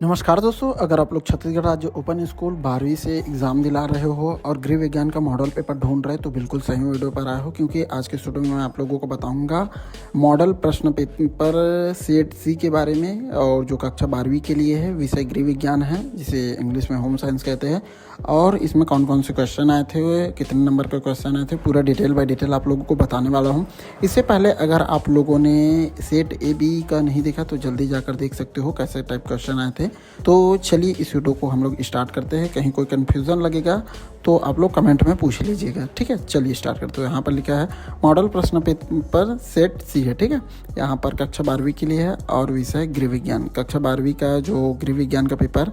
नमस्कार दोस्तों, अगर आप लोग छत्तीसगढ़ राज्य ओपन स्कूल 12वीं से एग्ज़ाम दिला रहे हो और गृह विज्ञान का मॉडल पेपर ढूंढ रहे हो तो बिल्कुल सही वीडियो पर आए हो, क्योंकि आज के वीडियो में मैं आप लोगों को बताऊंगा मॉडल प्रश्न पेपर सेट सी के बारे में, और जो कक्षा 12वीं के लिए है, विषय गृह विज्ञान है जिसे इंग्लिश में होम साइंस कहते हैं। और इसमें कौन कौन से क्वेश्चन आए थे, कितने नंबर के क्वेश्चन आए थे, पूरा डिटेल बाय डिटेल आप लोगों को बताने वाला हूँ। इससे पहले अगर आप लोगों ने सेट ए बी का नहीं देखा तो जल्दी जाकर देख सकते हो कैसे टाइप क्वेश्चन आए थे। तो चलिए इस वीडियो को हम लोग स्टार्ट करते हैं। कहीं कोई कन्फ्यूज़न लगेगा तो आप लोग कमेंट में पूछ लीजिएगा, ठीक है। चलिए स्टार्ट करते हैं। यहाँ पर लिखा है मॉडल प्रश्न पेपर सेट सी है, ठीक है। यहाँ पर कक्षा 12वीं के लिए है और विषय गृह विज्ञान। कक्षा 12वीं का जो गृह विज्ञान का पेपर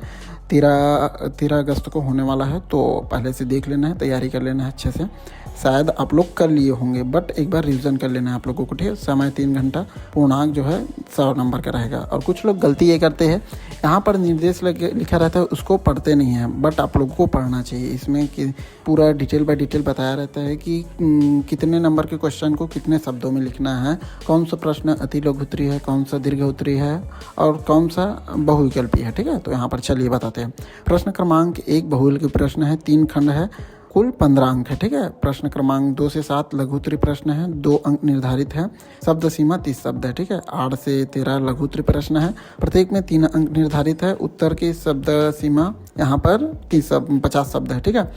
13 अगस्त को होने वाला है, तो पहले से देख लेना है, तैयारी कर लेना है अच्छे से। शायद आप लोग कर लिए होंगे बट एक बार रिवीजन कर लेना है आप लोगों को, ठीक है। समय 3 घंटा, पूर्णांक जो है 100 नंबर का रहेगा। और कुछ लोग गलती ये करते हैं, यहाँ पर निर्देश लिखा रहता है उसको पढ़ते नहीं हैं, बट आप लोगों को पढ़ना चाहिए। इसमें कि पूरा डिटेल बाय डिटेल बताया रहता है कि कितने नंबर के क्वेश्चन को कितने शब्दों में लिखना है, कौन सा प्रश्न अति लघु उत्तरीय है, कौन सा दीर्घ उत्तरीय है और कौन सा बहुविकल्पीय है, ठीक है। तो यहाँ पर चलिए बताते हैं। प्रश्न क्रमांक 1 बहुविकल्पीय प्रश्न है, 3 खंड है, कुल 15 अंक है, ठीक है। प्रश्न क्रमांक 2 से 7 लघु उत्तरीय प्रश्न है, 2 अंक निर्धारित है। शब्द सीमा 30 शब्द है, ठीक है। 8 से 13 लघु उत्तरीय प्रश्न है, प्रत्येक में 3 अंक निर्धारित है। उत्तर की शब्द सीमा यहाँ पर 50 शब्द है, ठीक है।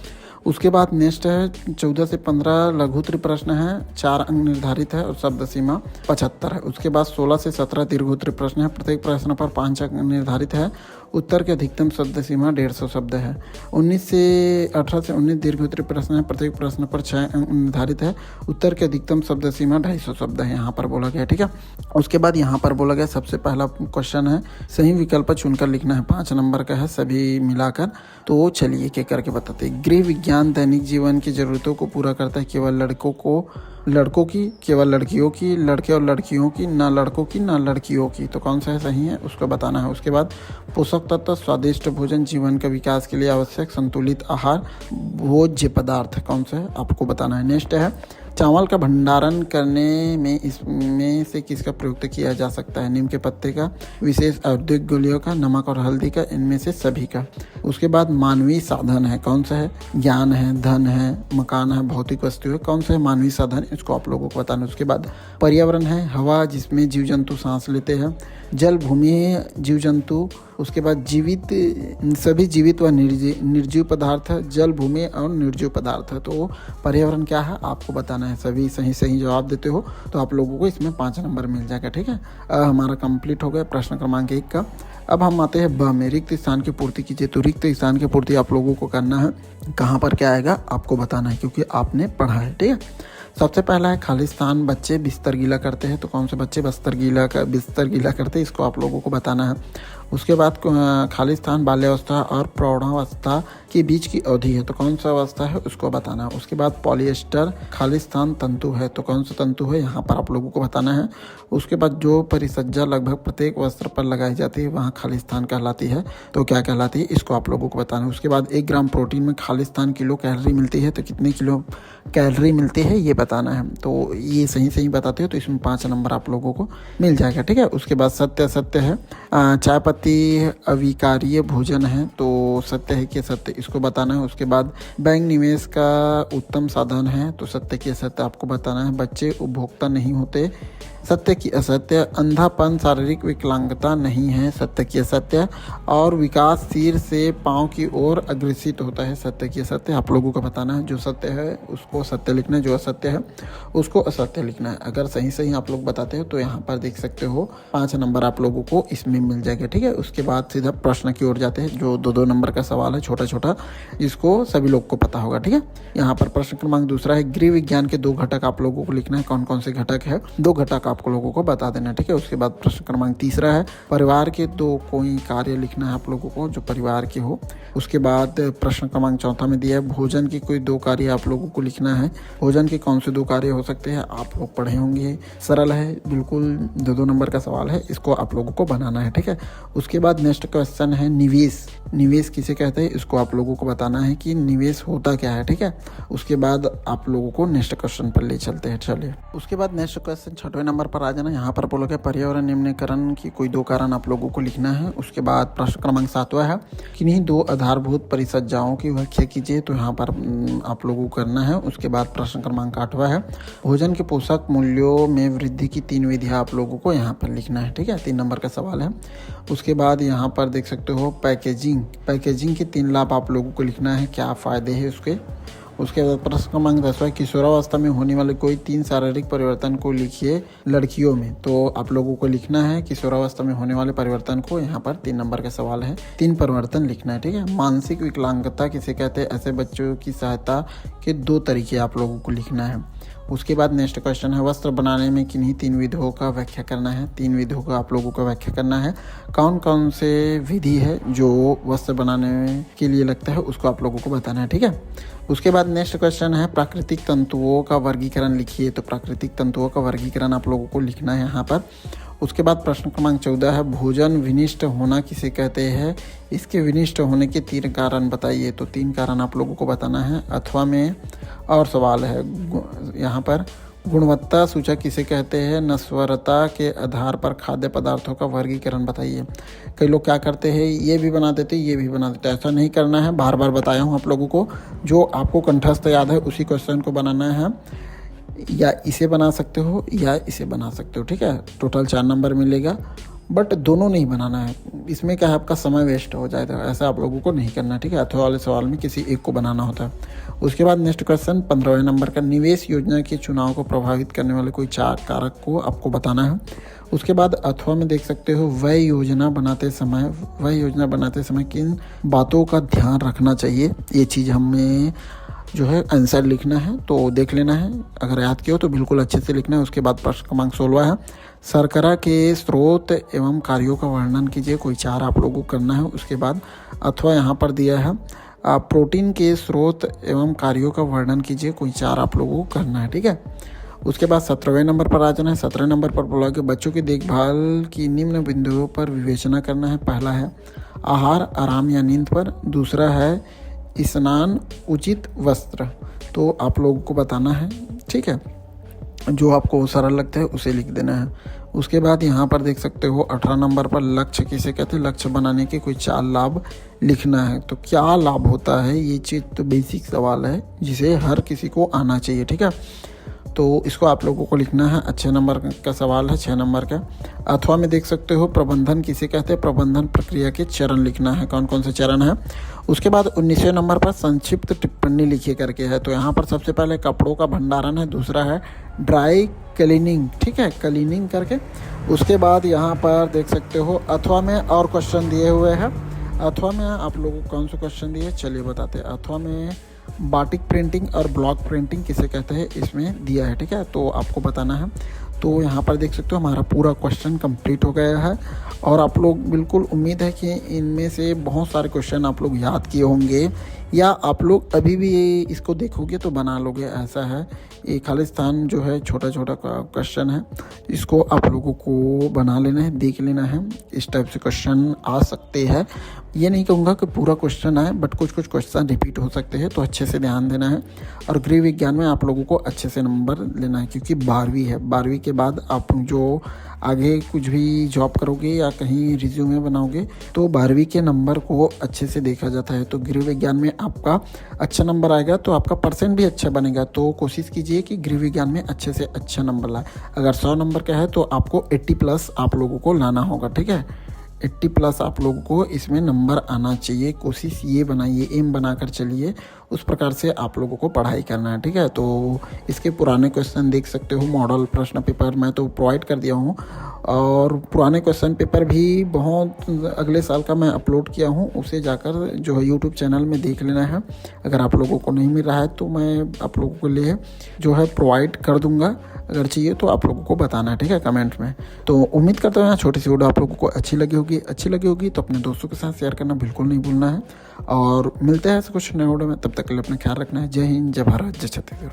उसके बाद नेक्स्ट है 14 से 15 लघु उत्तरीय प्रश्न है, 4 अंक निर्धारित है और शब्द सीमा 75 है। उसके बाद 16 से 17 दीर्घ उत्तरीय प्रश्न है, प्रत्येक प्रश्न पर 5 अंक निर्धारित है। उत्तर की अधिकतम शब्द सीमा 150 शब्द है। 18 से 19 दीर्घ उत्तरीय प्रश्न है, प्रत्येक प्रश्न पर 6 अंक निर्धारित है। उत्तर की अधिकतम शब्द सीमा 250 शब्द है, यहाँ पर बोला गया, ठीक है। उसके बाद यहाँ पर बोला गया सबसे पहला क्वेश्चन है सही विकल्प चुनकर लिखना है, 5 नंबर का है सभी मिलाकर। तो चलिए एक करके बताते हैं। गृह विज्ञान दैनिक जीवन की जरूरतों को पूरा करता है, केवल लड़कों की, केवल लड़कियों की, लड़के और लड़कियों की, ना लड़कों की ना लड़कियों की। तो कौन सा है सही है उसको बताना है। उसके बाद पोषक तत्व, स्वादिष्ट भोजन, जीवन के विकास के लिए आवश्यक संतुलित आहार, भोज्य पदार्थ कौन सा है आपको बताना है। नेक्स्ट है चावल का भंडारण करने में इसमें से किसका प्रयोग किया जा सकता है। नीम के पत्ते का, विशेष औद्योगिक गोलियों का, नमक और हल्दी का, इनमें से सभी का। उसके बाद मानवीय साधन है, कौन सा है। ज्ञान है, धन है, मकान है, भौतिक वस्तु है, कौन सा है मानवीय साधन, इसको आप लोगों को बताना है। उसके बाद पर्यावरण है, हवा जिसमें जीव जंतु सांस लेते हैं, जल, भूमि, जीव जंतु। उसके बाद सभी जीवित व निर्जीव पदार्थ है, जल, भूमि और निर्जीव पदार्थ है। तो पर्यावरण क्या है आपको बताना है। सभी सही जवाब देते हो तो आप लोगों को इसमें 5 नंबर मिल जाएगा, ठीक है। हमारा कंप्लीट हो गया प्रश्न क्रमांक 1 का। अब हम आते हैं ब में, रिक्त स्थान की पूर्ति कीजिए। तो रिक्त स्थान की पूर्ति आप लोगों को करना है, कहाँ पर क्या आएगा आपको बताना है, क्योंकि आपने पढ़ा है, ठीक है। सबसे पहला है खाली स्थान, बच्चे बिस्तर गीला करते हैं। तो कौन से बच्चे बिस्तर गीला करते हैं, इसको आप लोगों को बताना है। उसके बाद खाली स्थान बाल्यावस्था और प्रौढ़ावस्था के बीच की अवधि है। तो कौन सा अवस्था है उसको बताना है। उसके बाद पॉलिएस्टर खाली स्थान तंतु है। तो कौन सा तंतु है यहाँ पर आप लोगों को बताना है। उसके बाद जो परिसज्जा लगभग प्रत्येक वस्त्र पर लगाई जाती है वहाँ खाली स्थान कहलाती है। तो क्या कहलाती है इसको आप लोगों को बताना है। उसके बाद 1 ग्राम प्रोटीन में खाली स्थान किलो कैलोरी मिलती है। तो कितने किलो कैलोरी मिलती है ये बताना है। तो ये सही बताते हो तो इसमें 5 नंबर आप लोगों को मिल जाएगा, ठीक है। उसके बाद सत्य है, चाय पत्ती अविकारीय भोजन है। तो सत्य है कि सत्य इसको बताना है। उसके बाद बैंक निवेश का उत्तम साधन है। तो सत्य की असत्य आपको बताना है। बच्चे उपभोक्ता नहीं होते, सत्य की असत्य। अंधापन शारीरिक विकलांगता नहीं है, सत्य की असत्य। और विकास सिर से पांव की ओर अग्रसित होता है, सत्य की असत्य आप लोगों को बताना है। जो सत्य है उसको सत्य लिखना है, जो असत्य है उसको असत्य लिखना है। अगर सही आप लोग बताते हो तो यहाँ पर देख सकते हो 5 नंबर आप लोगों को इसमें मिल जाएगा, ठीक है। उसके बाद सीधा प्रश्न की ओर जाते हैं, जो 2 नंबर का सवाल है छोटा, इसको सभी लोग को पता होगा, ठीक है। यहाँ पर प्रश्न क्रमांक 2 है, गृह विज्ञान के 2 घटक आप लोगों को लिखना है। कौन कौन से घटक है, 2 घटक आपको लोगों को बता देना, ठीक है। उसके बाद प्रश्न क्रमांक 3 है, परिवार के 2 कोई कार्य लिखना है आप लोगों को जो परिवार के हो। उसके बाद प्रश्न क्रमांक 4 में दिया है, भोजन की कोई 2 कार्य आप लोगों को लिखना है। भोजन के कौन से 2 कार्य हो सकते हैं आप लोग पढ़े होंगे, सरल है बिल्कुल, 2 नंबर का सवाल है, इसको आप लोगों को बनाना है, ठीक है। उसके बाद नेक्स्ट क्वेश्चन है निवेश किसे कहते हैं इसको आप लोगों को बताना है कि निवेश होता क्या है, ठीक है। उसके बाद आप लोगों को नेक्स्ट क्वेश्चन पर ले चलते हैं, चलिए। उसके बाद नेक्स्ट क्वेश्चन 6वें नंबर नंबर पर आ जाना। यहाँ पर बोलोगे पर्यावरण निम्नीकरण की कोई 2 कारण आप लोगों को लिखना है। उसके बाद प्रश्न क्रमांक 7वां है, किन्हीं 2 आधारभूत परिसज्जाओं की व्याख्या कीजिए, तो यहाँ पर आप लोगों को करना है। उसके बाद प्रश्न क्रमांक 8वां है, भोजन के पोषक मूल्यों में वृद्धि की 3 विधियाँ आप लोगों को यहाँ पर लिखना है। ठीक है, 3 नंबर का सवाल है। उसके बाद यहाँ पर देख सकते हो पैकेजिंग के 3 लाभ आप लोगों को लिखना है, क्या फ़ायदे हैं उसके। उसके बाद प्रश्न क्रमांक 10वां, किशोरावस्था में होने वाले कोई 3 शारीरिक परिवर्तन को लिखिए लड़कियों में, तो आप लोगों को लिखना है किशोरावस्था में होने वाले परिवर्तन को। यहाँ पर 3 नंबर का सवाल है, 3 परिवर्तन लिखना है। ठीक है, मानसिक विकलांगता किसे कहते हैं, ऐसे बच्चों की सहायता के 2 तरीके आप लोगों को लिखना है। उसके बाद नेक्स्ट क्वेश्चन है, वस्त्र बनाने में किन्हीं 3 विधियों का व्याख्या करना है। 3 विधियों का आप लोगों को व्याख्या करना है। कौन कौन से विधि है जो वस्त्र बनाने के लिए लगता है, उसको आप लोगों को बताना है। ठीक है, उसके बाद नेक्स्ट क्वेश्चन है, प्राकृतिक तंतुओं का वर्गीकरण लिखिए, तो प्राकृतिक तंतुओं का वर्गीकरण आप लोगों को लिखना है यहाँ पर। उसके बाद प्रश्न क्रमांक 14 है, भोजन विनिष्ट होना किसे कहते हैं, इसके विनिष्ट होने के 3 कारण बताइए, तो 3 कारण आप लोगों को बताना है। अथवा में और सवाल है यहाँ पर, गुणवत्ता सूचक किसे कहते हैं, नस्वरता के आधार पर खाद्य पदार्थों का वर्गीकरण बताइए। कई लोग क्या करते हैं, ये भी बना देते, ये भी बना देते, ऐसा नहीं करना है। बार बार बताया हूँ आप लोगों को, जो आपको कंठस्थ याद है उसी क्वेश्चन को बनाना है। या इसे बना सकते हो या इसे बना सकते हो। ठीक है, टोटल 4 नंबर मिलेगा, बट दोनों नहीं बनाना है। इसमें क्या है, आपका समय वेस्ट हो जाएगा, ऐसा आप लोगों को नहीं करना। ठीक है, अथवा वाले सवाल में किसी एक को बनाना होता है। उसके बाद नेक्स्ट क्वेश्चन 15वें नंबर का, निवेश योजना के चुनाव को प्रभावित करने वाले कोई 4 कारक को आपको बताना है। उसके बाद अथवा में देख सकते हो, वह योजना बनाते समय किन बातों का ध्यान रखना चाहिए, ये चीज़ हमें जो है आंसर लिखना है, तो देख लेना है। अगर याद किया हो तो बिल्कुल अच्छे से लिखना है। उसके बाद प्रश्न क्रमांक 16 है, शर्करा के स्रोत एवं कार्यों का वर्णन कीजिए, कोई 4 आप लोगों को करना है। उसके बाद अथवा यहाँ पर दिया है, प्रोटीन के स्रोत एवं कार्यों का वर्णन कीजिए, कोई 4 आप लोगों को करना है। ठीक है, उसके बाद 17वें नंबर पर आ जाना है। 17वें नंबर पर बोला कि बच्चों की देखभाल की निम्न बिंदुओं पर विवेचना करना है। पहला है आहार, आराम या नींद पर। दूसरा है स्नान, उचित वस्त्र, तो आप लोगों को बताना है। ठीक है, जो आपको सरल लगता है उसे लिख देना है। उसके बाद यहाँ पर देख सकते हो 18 नंबर पर, लक्ष्य किसे कहते हैं, लक्ष्य बनाने के कोई 4 लाभ लिखना है। तो क्या लाभ होता है, ये चीज़ तो बेसिक सवाल है जिसे हर किसी को आना चाहिए। ठीक है, तो इसको आप लोगों को लिखना है। अच्छे नंबर का सवाल है, 6 नंबर का। अथवा में देख सकते हो, प्रबंधन किसे कहते हैं, प्रबंधन प्रक्रिया के चरण लिखना है, कौन कौन से चरण है। उसके बाद 19वें नंबर पर संक्षिप्त टिप्पणी लिखिए करके है, तो यहाँ पर सबसे पहले कपड़ों का भंडारण है, दूसरा है ड्राई क्लीनिंग। ठीक है, क्लीनिंग करके। उसके बाद यहाँ पर देख सकते हो अथवा में और क्वेश्चन दिए हुए हैं। अथवा में आप लोगों को कौन सा क्वेश्चन दिए, चलिए बताते हैं। अथवा में बाटिक प्रिंटिंग और ब्लॉक प्रिंटिंग किसे कहते हैं, इसमें दिया है। ठीक है, तो आपको बताना है। तो यहाँ पर देख सकते हो हमारा पूरा क्वेश्चन कंप्लीट हो गया है, और आप लोग बिल्कुल उम्मीद है कि इनमें से बहुत सारे क्वेश्चन आप लोग याद किए होंगे, या आप लोग अभी भी इसको देखोगे तो बना लोगे, ऐसा है। ये खालिस्तान जो है छोटा छोटा क्वेश्चन है, इसको आप लोगों को बना लेना है, देख लेना है। इस टाइप से क्वेश्चन आ सकते हैं, ये नहीं कहूँगा कि पूरा क्वेश्चन आए, बट कुछ कुछ क्वेश्चन रिपीट हो सकते हैं, तो अच्छे से ध्यान देना है। और गृह विज्ञान में आप लोगों को अच्छे से नंबर लेना है, क्योंकि 12वीं है। 12वीं के बाद आप जो आगे कुछ भी जॉब करोगे या कहीं रिज्यूमे बनाओगे, तो 12वीं के नंबर को अच्छे से देखा जाता है। तो गृह विज्ञान में आपका अच्छा नंबर आएगा तो आपका परसेंट भी अच्छा बनेगा। तो कोशिश कीजिए कि गृह विज्ञान में अच्छे से अच्छा नंबर लाए। अगर 100 नंबर का है तो आपको 80+ आप लोगों को लाना होगा। ठीक है, 80+ आप लोगों को इसमें नंबर आना चाहिए। कोशिश ये बनाइए, एम बनाकर चलिए, उस प्रकार से आप लोगों को पढ़ाई करना है। ठीक है, तो इसके पुराने क्वेश्चन देख सकते हो, मॉडल प्रश्न पेपर मैं तो प्रोवाइड कर दिया हूँ, और पुराने क्वेश्चन पेपर भी बहुत अगले साल का मैं अपलोड किया हूँ, उसे जाकर जो है यूट्यूब चैनल में देख लेना है। अगर आप लोगों को नहीं मिल रहा है तो मैं आप लोगों के लिए जो है प्रोवाइड कर दूँगा, अगर चाहिए तो आप लोगों को बताना है। ठीक है, कमेंट में। तो उम्मीद करता हूँ यहाँ छोटी सी वीडियो आप लोगों को अच्छी लगी होगी तो अपने दोस्तों के साथ शेयर करना बिल्कुल नहीं भूलना है। और मिलते हैं ऐसे कुछ नए वीडियो में, तब तक के लिए अपना ख्याल रखना है। जय हिंद, जय भारत, जय छत्तीसगढ़।